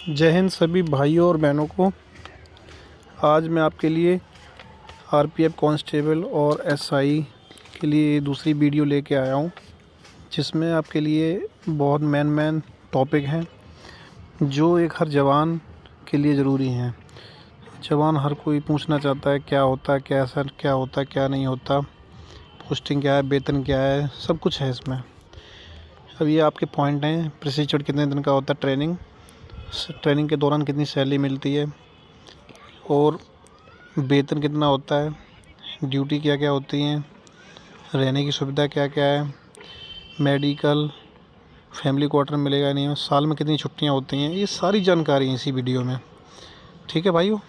जय हिंद सभी भाइयों और बहनों को। आज मैं आपके लिए आरपीएफ कांस्टेबल और एसआई के लिए दूसरी वीडियो लेके आया हूँ, जिसमें आपके लिए बहुत मेन टॉपिक हैं जो एक हर जवान के लिए ज़रूरी हैं। जवान हर कोई पूछना चाहता है क्या होता है, कैसा क्या होता है, क्या नहीं होता, पोस्टिंग क्या है, वेतन क्या है, सब कुछ है इसमें। अब ये आपके पॉइंट हैं। प्रशिक्षण कितने दिन का होता है, ट्रेनिंग के दौरान कितनी सैलरी मिलती है और वेतन कितना होता है, ड्यूटी क्या क्या होती हैं, रहने की सुविधा क्या क्या है, मेडिकल, फैमिली क्वार्टर मिलेगा नहीं, साल में कितनी छुट्टियां होती हैं, ये सारी जानकारी है इसी वीडियो में। ठीक है भाइयों,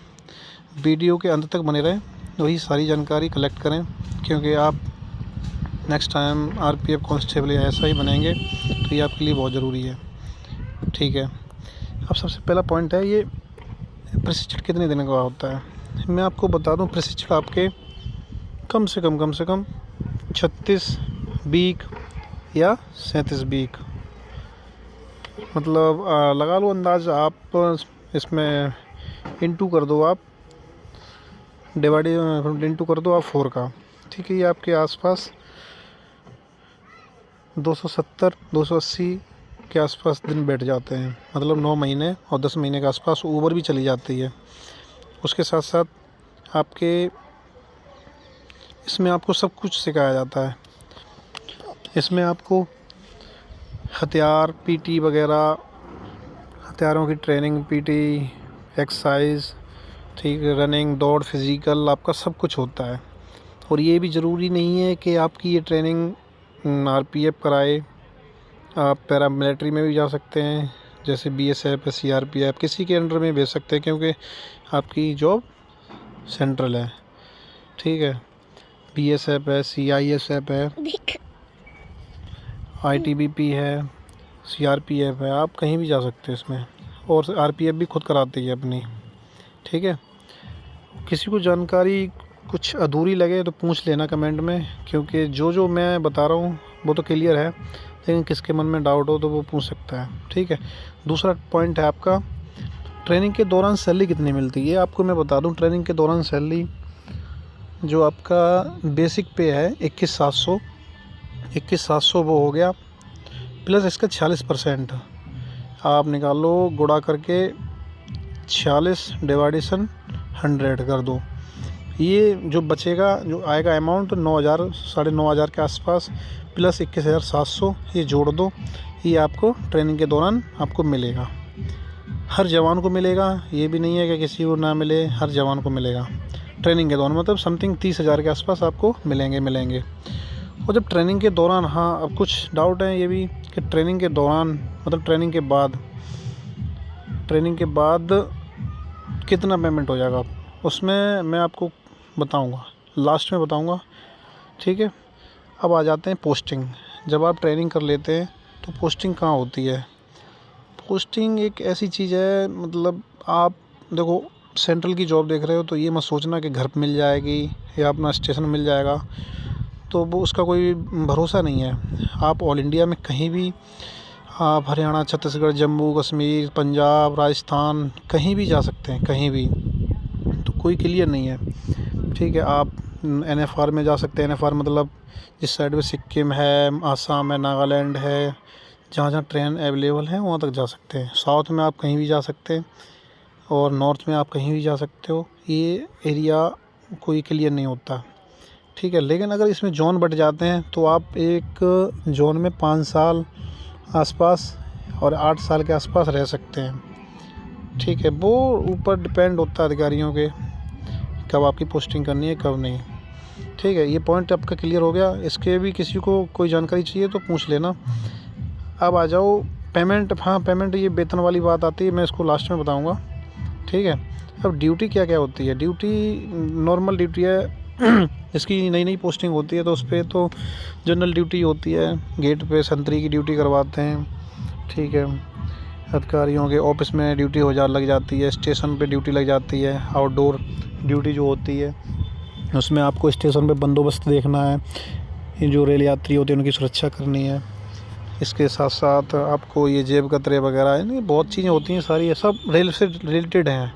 वीडियो के अंत तक बने रहें, वही सारी जानकारी कलेक्ट करें, क्योंकि आप नेक्स्ट टाइम आरपीएफ कांस्टेबल या ऐसा ही बनेंगे तो ये आपके लिए बहुत ज़रूरी है। ठीक है, अब सबसे पहला पॉइंट है, ये प्रशिक्षण कितने दिन का होता है। मैं आपको बता दूं, प्रशिक्षण आपके कम से कम 36 वीक या 37 वीक, मतलब लगा लो अंदाज, आप इसमें इंटू कर दो, आप इंटू कर दो आप 4 का। ठीक है, ये आपके आसपास 270-280 के आसपास दिन बैठ जाते हैं, मतलब 9 महीने और 10 महीने के आसपास ओवर भी चली जाती है। उसके साथ साथ आपके इसमें आपको सब कुछ सिखाया जाता है। इसमें आपको हथियार, पीटी वगैरह, हथियारों की ट्रेनिंग, पीटी, एक्सरसाइज, ठीक है, रनिंग, दौड़, फिज़िकल, आपका सब कुछ होता है। और ये भी ज़रूरी नहीं है कि आपकी ये ट्रेनिंग आरपीएफ कराए, आप पैरा मिलिट्री में भी जा सकते हैं, जैसे बीएसएफ, सीआरपीएफ, किसी के अंडर में भेज सकते हैं, क्योंकि आपकी जॉब सेंट्रल है। ठीक है, बीएसएफ है, सीआईएसएफ है, आईटीबीपी है, सीआरपीएफ है, आप कहीं भी जा सकते हैं इसमें। और आरपीएफ भी खुद कराती है अपनी। ठीक है, किसी को जानकारी कुछ अधूरी लगे तो पूछ लेना कमेंट में, क्योंकि जो मैं बता रहा हूँ वो तो क्लियर है, लेकिन किसके मन में डाउट हो तो वो पूछ सकता है। ठीक है, दूसरा पॉइंट है आपका, ट्रेनिंग के दौरान सैलरी कितनी मिलती है। आपको मैं बता दूं, ट्रेनिंग के दौरान सैलरी जो आपका बेसिक पे है 21,700 वो हो गया, प्लस इसका 46% आप निकालो, गुणा करके 46 डिवाइडेशन 100 कर दो, ये जो बचेगा, जो आएगा अमाउंट 9,000 साढ़े 9,000 के आसपास, प्लस 21,700 ये जोड़ दो, ये आपको ट्रेनिंग के दौरान आपको मिलेगा। हर जवान को मिलेगा, ये भी नहीं है कि किसी को ना मिले, हर जवान को मिलेगा ट्रेनिंग के दौरान, मतलब समथिंग 30,000 के आसपास आपको मिलेंगे। और जब ट्रेनिंग के दौरान, हाँ अब कुछ डाउट है ये भी कि ट्रेनिंग के दौरान मतलब ट्रेनिंग के बाद कितना पेमेंट हो जाएगा, उसमें मैं आपको बताऊंगा, लास्ट में बताऊंगा। ठीक है, अब आ जाते हैं पोस्टिंग। जब आप ट्रेनिंग कर लेते हैं तो पोस्टिंग कहाँ होती है। पोस्टिंग एक ऐसी चीज़ है, मतलब आप देखो सेंट्रल की जॉब देख रहे हो तो ये मत सोचना कि घर मिल जाएगी या अपना स्टेशन मिल जाएगा, तो वो उसका कोई भरोसा नहीं है। आप ऑल इंडिया में कहीं भी, आप हरियाणा, छत्तीसगढ़, जम्मू कश्मीर, पंजाब, राजस्थान, कहीं भी जा सकते हैं, कहीं भी, तो कोई क्लियर नहीं है। ठीक है, आप एनएफआर में जा सकते हैं। एनएफआर मतलब जिस साइड में सिक्किम है, आसाम है, नागालैंड है, जहाँ ट्रेन अवेलेबल है वहाँ तक जा सकते हैं। साउथ में आप कहीं भी जा सकते हैं और नॉर्थ में आप कहीं भी जा सकते हो, ये एरिया कोई क्लियर नहीं होता। ठीक है, लेकिन अगर इसमें जोन बढ़ जाते हैं तो आप एक जोन में 5 साल आसपास और 8 साल के आसपास रह सकते हैं। ठीक है, वो ऊपर डिपेंड होता है अधिकारियों के, कब आपकी पोस्टिंग करनी है कब नहीं। ठीक है, ये पॉइंट आपका क्लियर हो गया। इसके भी किसी को कोई जानकारी चाहिए तो पूछ लेना। अब आ जाओ पेमेंट। हाँ, पेमेंट, ये वेतन वाली बात आती है, मैं इसको लास्ट में बताऊंगा। ठीक है, अब ड्यूटी क्या क्या होती है। ड्यूटी नॉर्मल ड्यूटी है, इसकी नई पोस्टिंग होती है तो उस पर तो जनरल ड्यूटी होती है, गेट पे संतरी की ड्यूटी करवाते हैं। ठीक है, अधिकारियों के ऑफिस में ड्यूटी लग जाती है, स्टेशन पे ड्यूटी लग जाती है। आउटडोर ड्यूटी जो होती है उसमें आपको स्टेशन पे बंदोबस्त देखना है, ये जो रेल यात्री होते हैं उनकी सुरक्षा करनी है। इसके साथ साथ आपको ये जेब कतरे वगैरह यानी बहुत चीज़ें होती हैं सारी, ये सब रेल से रिलेटेड हैं।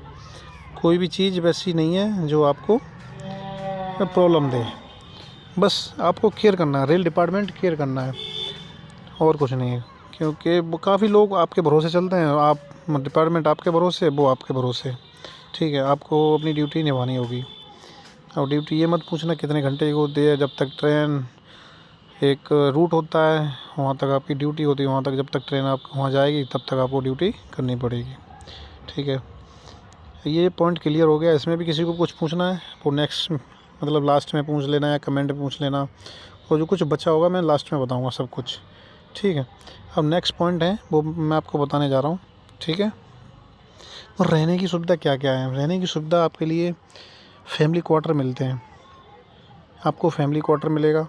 कोई भी चीज़ वैसी नहीं है जो आपको प्रॉब्लम दे। बस आपको केयर करना है, रेल डिपार्टमेंट केयर करना है और कुछ नहीं है। क्योंकि वो काफ़ी लोग आपके भरोसे चलते हैं, आप डिपार्टमेंट आपके भरोसे, वो आपके भरोसे। ठीक है, आपको अपनी ड्यूटी निभानी होगी। और ड्यूटी ये मत पूछना कितने घंटे की होती है, जब तक ट्रेन एक रूट होता है वहाँ तक आपकी ड्यूटी होती है, वहाँ तक जब तक ट्रेन आप वहाँ जाएगी तब तक आपको ड्यूटी करनी पड़ेगी। ठीक है, ये पॉइंट क्लियर हो गया। इसमें भी किसी को कुछ पूछना है वो नेक्स्ट मतलब लास्ट में पूछ लेना या कमेंट में पूछ लेना, और जो कुछ बचा होगा मैं लास्ट में बताऊँगा सब कुछ। ठीक है, अब नेक्स्ट पॉइंट है वो मैं आपको बताने जा रहा हूँ। ठीक है, और रहने की सुविधा क्या क्या है। रहने की सुविधा आपके लिए फैमिली क्वार्टर मिलते हैं, आपको फैमिली क्वार्टर मिलेगा।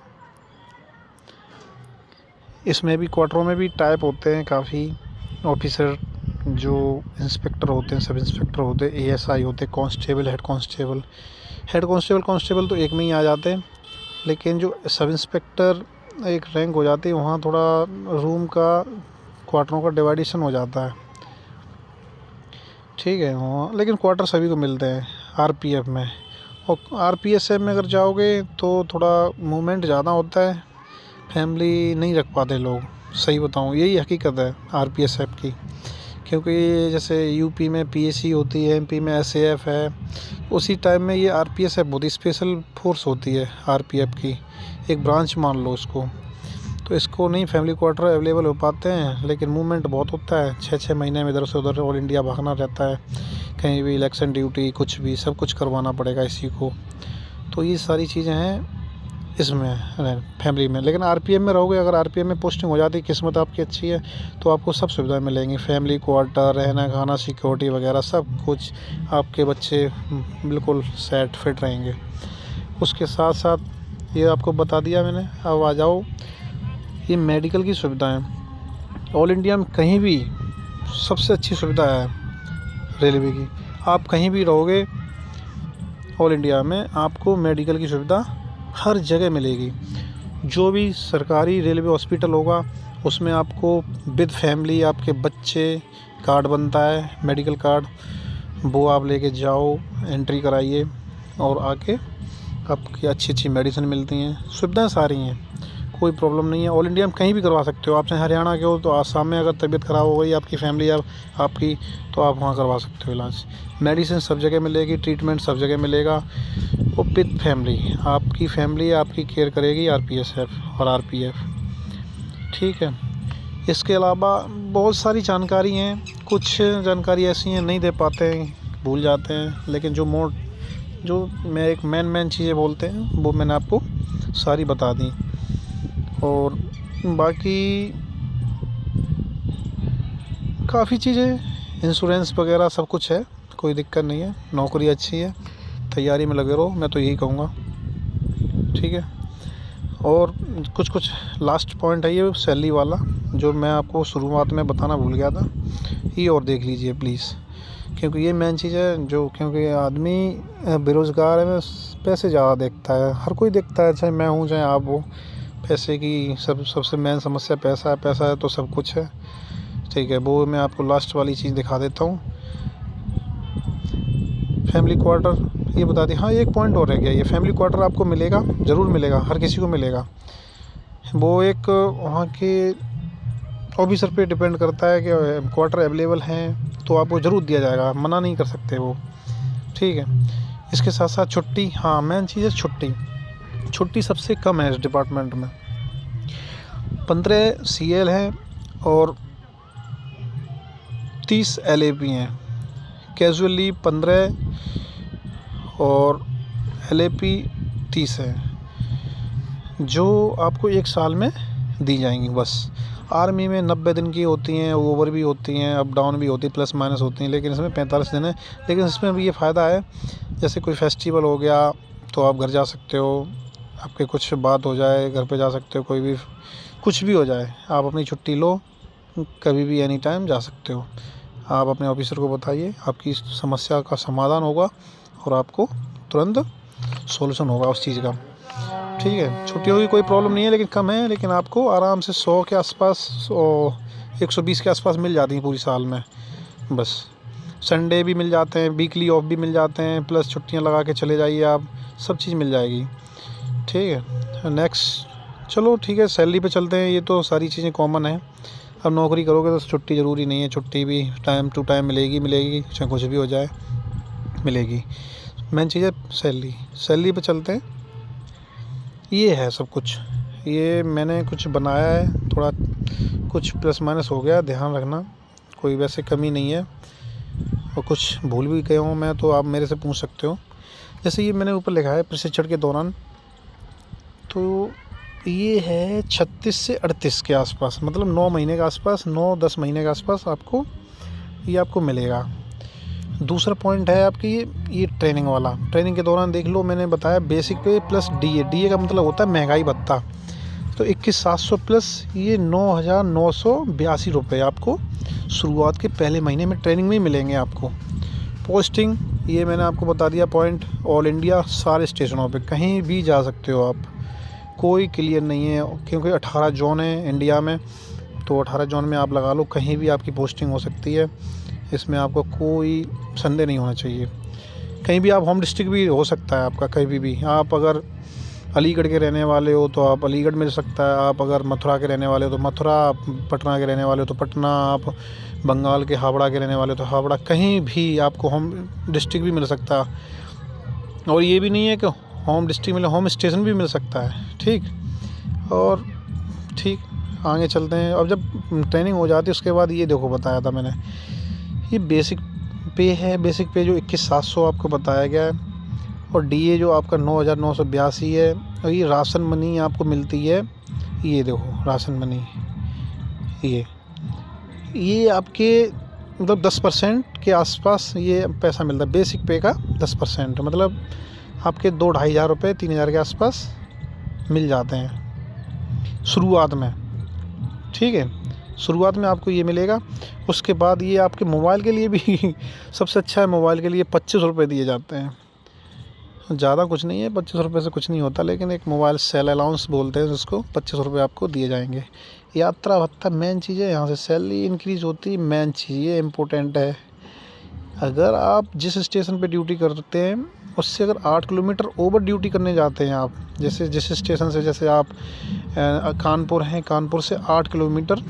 इसमें भी क्वार्टरों में भी टाइप होते हैं काफ़ी। ऑफिसर जो इंस्पेक्टर होते हैं, सब इंस्पेक्टर होते हैं, एएसआई होते हैं, कांस्टेबल, हेड कांस्टेबल तो एक में ही आ जाते हैं। लेकिन जो सब इंस्पेक्टर एक रैंक हो जाती है, वहाँ थोड़ा रूम का क्वार्टरों का डिवाइडेशन हो जाता है। ठीक है, वहाँ लेकिन क्वार्टर सभी को मिलते हैं आरपीएफ में। और आरपीएसएफ में अगर जाओगे तो थोड़ा मूवमेंट ज़्यादा होता है, फैमिली नहीं रख पाते लोग। सही बताऊँ, यही हकीकत है आरपीएसएफ की। क्योंकि जैसे यूपी में पीएसी होती है, एमपी में एसएएफ है, उसी टाइम में ये आरपीएसएफ बहुत ही स्पेशल फोर्स होती है आरपीएफ की, एक ब्रांच मान लो उसको। तो इसको नहीं फैमिली क्वार्टर अवेलेबल हो पाते हैं, लेकिन मूवमेंट बहुत होता है। 6-6 महीने में इधर से उधर ऑल इंडिया भागना रहता है, कहीं भी इलेक्शन ड्यूटी कुछ भी सब कुछ करवाना पड़ेगा इसी को। तो ये सारी चीज़ें हैं इसमें फैमिली में। लेकिन आरपीएफ में रहोगे, अगर आरपीएफ में पोस्टिंग हो जाती, किस्मत आपकी अच्छी है, तो आपको सब सुविधाएं मिलेंगी। फैमिली क्वार्टर, रहना खाना, सिक्योरिटी वगैरह सब कुछ, आपके बच्चे बिल्कुल सेट फिट रहेंगे। उसके साथ साथ ये आपको बता दिया मैंने। अब आ जाओ ये मेडिकल की सुविधाएं। ऑल इंडिया में कहीं भी सबसे अच्छी सुविधा है रेलवे की। आप कहीं भी रहोगे ऑल इंडिया में, आपको मेडिकल की सुविधा हर जगह मिलेगी। जो भी सरकारी रेलवे हॉस्पिटल होगा उसमें आपको विद फैमिली आपके बच्चे कार्ड बनता है, मेडिकल कार्ड, वो आप लेके जाओ, एंट्री कराइए और आके आपकी अच्छी अच्छी मेडिसिन मिलती हैं। सुविधाएं सारी हैं, कोई प्रॉब्लम नहीं है। ऑल इंडिया में कहीं भी करवा सकते हो। आप चाहे हरियाणा के हो तो आसाम में अगर तबीयत ख़राब हो गई आपकी फैमिली या आपकी, तो आप वहाँ करवा सकते हो इलाज। मेडिसिन सब जगह मिलेगी, ट्रीटमेंट सब जगह मिलेगा। वो विद फैमिली, आपकी फैमिली आपकी केयर करेगी आरपीएसएफ और आरपीएफ। ठीक है, इसके अलावा बहुत सारी जानकारी हैं। कुछ जानकारी ऐसी हैं नहीं दे पाते हैं, भूल जाते हैं, लेकिन जो मैं एक मेन चीज़ें बोलते हैं वो मैंने आपको सारी बता दी। और बाकी काफ़ी चीज़ें, इंश्योरेंस वगैरह सब कुछ है, कोई दिक्कत नहीं है। नौकरी अच्छी है, तैयारी में लगे रहो, मैं तो यही कहूँगा। ठीक है, और कुछ लास्ट पॉइंट है ये सैलरी वाला, जो मैं आपको शुरुआत में बताना भूल गया था, ये और देख लीजिए प्लीज़, क्योंकि ये मेन चीज़ है। जो क्योंकि आदमी बेरोज़गार है, पैसे ज़्यादा देखता है, हर कोई देखता है, चाहे मैं हूँ चाहे आप हो। पैसे की सबसे मेन समस्या पैसा है। पैसा है तो सब कुछ है। ठीक है, वो मैं आपको लास्ट वाली चीज़ दिखा देता हूँ। फैमिली क्वार्टर ये बता दें। हाँ, एक पॉइंट और रह गया, ये फैमिली क्वार्टर आपको मिलेगा, ज़रूर मिलेगा, हर किसी को मिलेगा। वो एक वहाँ के ऑफिसर पे डिपेंड करता है कि क्वार्टर अवेलेबल हैं तो आपको ज़रूर दिया जाएगा, मना नहीं कर सकते वो। ठीक है, इसके साथ साथ छुट्टी, हाँ मेन चीज़ है छुट्टी सबसे कम है इस डिपार्टमेंट में। 15 CL हैं और 30 LAP हैं। कैजुअल लीव 15 और LAP 30 है, जो आपको एक साल में दी जाएंगी बस। आर्मी में 90 दिन की होती हैं, ओवर भी होती हैं, अप डाउन भी होती है, प्लस माइनस होती हैं, लेकिन इसमें 45 दिन है। लेकिन इसमें भी ये फ़ायदा है, जैसे कोई फेस्टिवल हो गया तो आप घर जा सकते हो, आपके कुछ बात हो जाए घर पे जा सकते हो, कोई भी कुछ भी हो जाए आप अपनी छुट्टी लो, कभी भी एनी टाइम जा सकते हो। आप अपने ऑफिसर को बताइए, आपकी समस्या का समाधान होगा और आपको तुरंत सॉल्यूशन होगा उस चीज़ का। ठीक है। छुट्टियों की कोई प्रॉब्लम नहीं है, लेकिन कम है, लेकिन आपको आराम से 100 के आसपास और 120 के आसपास मिल जाती हैं पूरी साल में। बस संडे भी मिल जाते हैं, वीकली ऑफ भी मिल जाते हैं, प्लस छुट्टियां लगा के चले जाइए आप, सब चीज़ मिल जाएगी। ठीक है। नेक्स्ट चलो ठीक है, सैलरी पे चलते हैं। ये तो सारी चीज़ें कॉमन है। अब नौकरी करोगे तो छुट्टी ज़रूरी नहीं है, छुट्टी भी टाइम टू टाइम मिलेगी, चाहे कुछ भी हो जाए मिलेगी। मेन चीज़ है सैलरी। सैलरी पे चलते हैं। ये है सब कुछ, ये मैंने कुछ बनाया है, थोड़ा कुछ प्लस माइनस हो गया, ध्यान रखना, कोई वैसे कमी नहीं है, और कुछ भूल भी गए हूँ मैं तो आप मेरे से पूछ सकते हो। जैसे ये मैंने ऊपर लिखा है प्रशिक्षण के दौरान, तो ये है 36 से 38 के आसपास, मतलब 9 महीने के आसपास, 9-10 महीने के आसपास आपको ये आपको मिलेगा। दूसरा पॉइंट है आपकी ये ट्रेनिंग वाला। ट्रेनिंग के दौरान देख लो, मैंने बताया बेसिक पे प्लस डीए का मतलब होता है महंगाई भत्ता। तो 21,700 प्लस ये 9,982 रुपये आपको शुरुआत के पहले महीने में ट्रेनिंग में ही मिलेंगे आपको। पोस्टिंग ये मैंने आपको बता दिया पॉइंट, ऑल इंडिया सारे स्टेशनों पे कहीं भी जा सकते हो आप, कोई क्लियर नहीं है, क्योंकि 18 जोन है इंडिया में, तो 18 जोन में आप लगा लो, कहीं भी आपकी पोस्टिंग हो सकती है। इसमें आपको कोई संदेह नहीं होना चाहिए। कहीं भी आप होम डिस्ट्रिक्ट भी हो सकता है आपका, कहीं भी आप अगर अलीगढ़ के रहने वाले हो तो आप अलीगढ़ मिल सकता है, आप अगर मथुरा के रहने वाले हो तो मथुरा, आप पटना के रहने वाले हो तो पटना, आप बंगाल के हावड़ा के रहने वाले हो तो हावड़ा, कहीं भी आपको होम डिस्ट्रिक्ट भी मिल सकता है। और ये भी नहीं है कि होम डिस्ट्रिक्ट मिले, होम स्टेशन भी मिल सकता है। ठीक, और ठीक आगे चलते हैं। अब जब ट्रेनिंग हो जाती है उसके बाद ये देखो बताया था मैंने, ये बेसिक पे है, बेसिक पे जो 21,700 आपको बताया गया है, और डीए जो आपका 9,982 है, और ये राशन मनी आपको मिलती है। ये देखो राशन मनी, ये आपके मतलब 10% के आसपास ये पैसा मिलता है, बेसिक पे का 10%, मतलब आपके 2-2.5 हज़ार रुपये 3 हज़ार के आसपास मिल जाते हैं शुरुआत में। ठीक है, शुरुआत में आपको ये मिलेगा। उसके बाद ये आपके मोबाइल के लिए भी सबसे अच्छा है, मोबाइल के लिए 25 रुपये दिए जाते हैं। ज़्यादा कुछ नहीं है, 25 रुपये से कुछ नहीं होता, लेकिन एक मोबाइल सेल अलाउंस बोलते हैं जिसको, 25 रुपये आपको दिए जाएंगे। यात्रा भत्ता मेन चीज़ है, यहाँ से सैलरी इंक्रीज़ होती है, मेन चीज़ ये इम्पोर्टेंट है। अगर आप जिस स्टेशन पे ड्यूटी करते हैं उससे अगर 8 किलोमीटर ओवर ड्यूटी करने जाते हैं आप, जैसे जिस स्टेशन से, जैसे आप कानपुर हैं, कानपुर से 8 किलोमीटर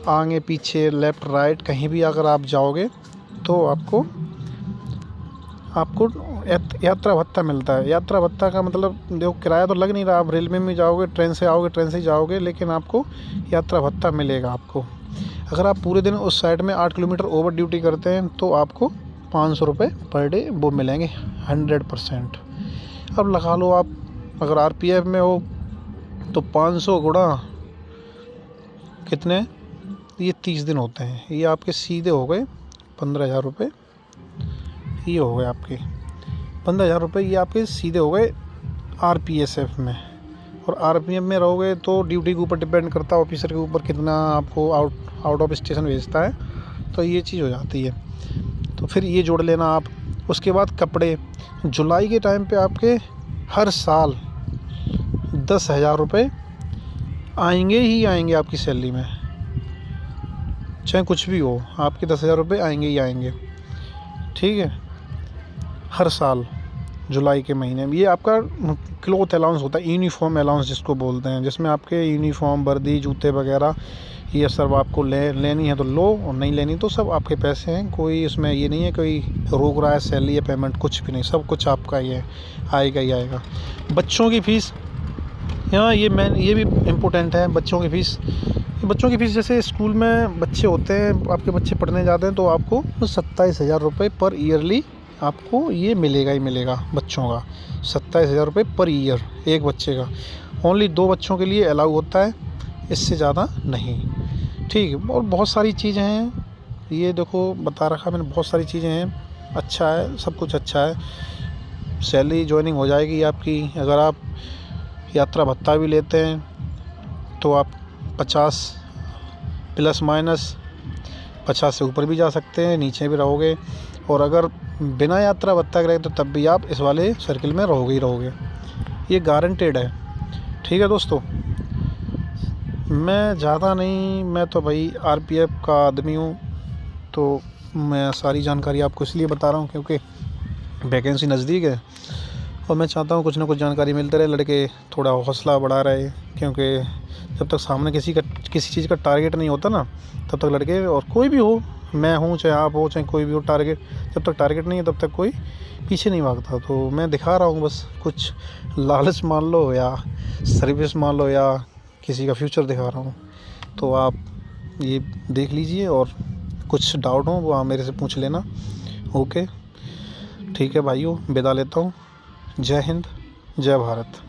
आगे पीछे लेफ़्ट राइट कहीं भी अगर आप जाओगे तो आपको यात्रा भत्ता मिलता है। यात्रा भत्ता का मतलब देखो, किराया तो लग नहीं रहा, आप रेलवे में जाओगे, ट्रेन से आओगे, ट्रेन से ही जाओगे, लेकिन आपको यात्रा भत्ता मिलेगा आपको। अगर आप पूरे दिन उस साइड में 8 किलोमीटर ओवर ड्यूटी करते हैं तो आपको 500 रुपये पर डे वो मिलेंगे 100%। अब लगा लो आप अगर आरपीएफ में हो तो 500 गुणा कितने, ये 30 दिन होते हैं, ये आपके सीधे हो गए 15,000 रुपये। ये हो गए आपके 15,000 रुपये, ये आपके सीधे हो गए आरपीएसएफ में। और आरपीएफ में रहोगे तो ड्यूटी के ऊपर डिपेंड करता है, ऑफिसर के ऊपर कितना आपको आउट ऑफ स्टेशन भेजता है, तो ये चीज़ हो जाती है। तो फिर ये जोड़ लेना आप। उसके बाद कपड़े, जुलाई के टाइम पे आपके हर साल 10,000 रुपये आएंगे ही आएंगे आपकी सैलरी में, चाहे कुछ भी हो, आपके 10,000 रुपये आएंगे ही आएंगे। ठीक है, हर साल जुलाई के महीने में। ये आपका क्लोथ अलाउंस होता है, यूनिफॉर्म अलाउंस जिसको बोलते हैं, जिसमें आपके यूनिफॉर्म, वर्दी, जूते वगैरह ये सब आपको लेनी है तो लो, और नहीं लेनी तो सब आपके पैसे हैं। कोई इसमें ये नहीं है कोई रोक रहा है सैलरी या पेमेंट, कुछ भी नहीं, सब कुछ आपका ही है, आएगा ही आएगा। बच्चों की फ़ीस, हाँ ये भी इम्पोर्टेंट है। बच्चों की फ़ीस जैसे स्कूल में बच्चे होते हैं, आपके बच्चे पढ़ने जाते हैं तो आपको 27,000 रुपये पर ईयरली आपको ये मिलेगा ही मिलेगा। बच्चों का 27,000 रुपये पर ईयर, एक बच्चे का। ओनली 2 बच्चों के लिए अलाउ होता है, इससे ज़्यादा नहीं। ठीक है, और बहुत सारी चीज़ें हैं, ये देखो बता रखा मैंने, बहुत सारी चीज़ें हैं, अच्छा है, सब कुछ अच्छा है। सैलरी ज्वाइनिंग हो जाएगी आपकी। अगर आप यात्रा भत्ता भी लेते हैं तो आप 50 प्लस माइनस 50 से ऊपर भी जा सकते हैं, नीचे भी रहोगे। और अगर बिना यात्रा भत्ता करे तो तब भी आप इस वाले सर्किल में रहोगे ही रहोगे, ये गारंटेड है। ठीक है दोस्तों, मैं ज़्यादा नहीं, मैं तो भाई आरपीएफ का आदमी हूँ, तो मैं सारी जानकारी आपको इसलिए बता रहा हूँ क्योंकि वैकेंसी नज़दीक है और मैं चाहता हूँ कुछ ना कुछ जानकारी मिलते रहे, लड़के थोड़ा हौसला बढ़ा रहे, क्योंकि जब तक सामने किसी चीज़ का टारगेट नहीं होता ना, तब तक लड़के, और कोई भी हो, मैं हूँ चाहे आप हो चाहे कोई भी हो, टारगेट जब तक टारगेट नहीं है तब तक कोई पीछे नहीं भागता। तो मैं दिखा रहा हूँ बस, कुछ लालच मान लो या सर्विस मान लो या किसी का फ्यूचर दिखा रहा हूँ। तो आप ये देख लीजिए और कुछ डाउट हो वो आप मेरे से पूछ लेना। ओके, ठीक है भाइयों, विदा लेता हूँ। जय हिंद, जय भारत।